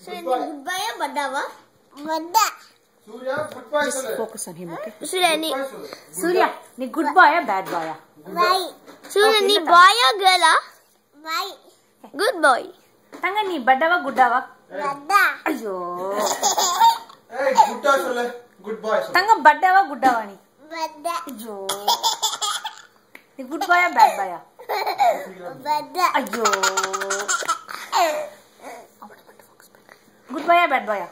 Goodbye ya badawa. Bada. Surya goodbye. Just focus on him, okay? Surya, ni good boy ya bad boy ya? Boy. Surya ni boy ya girl ya? Boy. Good boy. Tanga ni badawa goodawa? Bada. Ayyo. Hey, good boy. Good boy. Tanga badawa goodawa ni? Bada. Ayyo. Ni good boy ya bad boy ya? Bada. Ayyo. Good boy ya bad boy ya?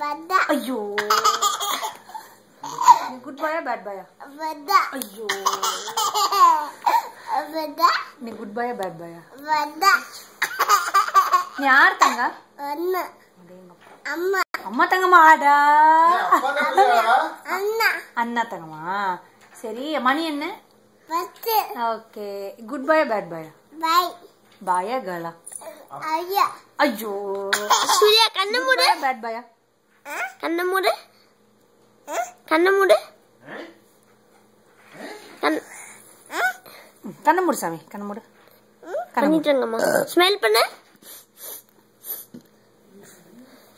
Bada. Ayyo. Ni good boy ya bad boy ya? Bada. Ayyo. Bada. Ni good boy ya bad boy ya? Bada. Ni yaar tanga? Anna. Amma. Amma tangama ada. Anna. Anna tangama. Seri, mani enna? Patti. Okay. Good boy ya bad boy ya? Bye. Boy ya girl ya? Ayya. Ayyo. Surya kanna mudu. Bad boy ya? Kanna mudu. Kanna mudu. Kanna mudu Sami, kanna mudu. பண்ணிட்டேங்கம்மா. Smell பண்ணு.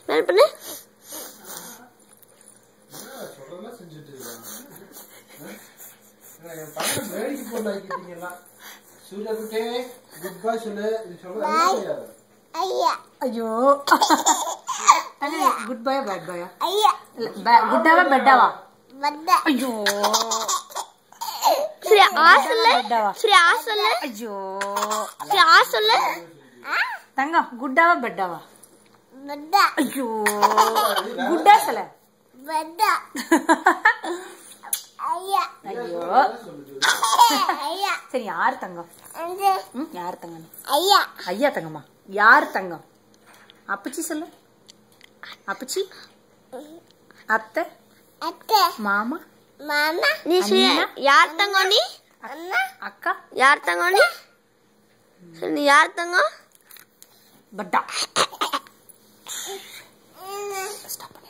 Smell பண்ணு. சொல்றதெல்லாம் செஞ்சுட்டு இருக்காங்க. நான் பையன் வேடிக்கை போலாக்கிட்டீங்களா? சூர்யா குட்டே குட் பை சொல்லு. இது சொல்றது தெரியாது. ஐயா. Ayyo. Tanga good boy ya bad boy ya? ஐயா. Goodawa badawa? பட்டா. Ayyo. Surya ஆ சொல்லு. Surya ஆ சொல்லு. Ayyo. Surya ஆ சொல்லு. Tanga goodawa badawa? பட்டா. Ayyo. Gooda sala. பட்டா. ஐயா. Ayyo. ஐயா. சரி யார் தங்கம்? அங்கே. யார் தங்கம்? ஐயா. ஐயா தங்கம்மா. யார் தங்கம்? அப்பச்சி சொல்லு. அப்பச்சி. அத்தை. அத்தை. மாமா. மாமா. நீ யார் தங்கம் நீ? அண்ணா. அக்கா. யார் தங்கம் நீ? நீ யார் தங்கம்? பட்டா. ஸ்டாப்.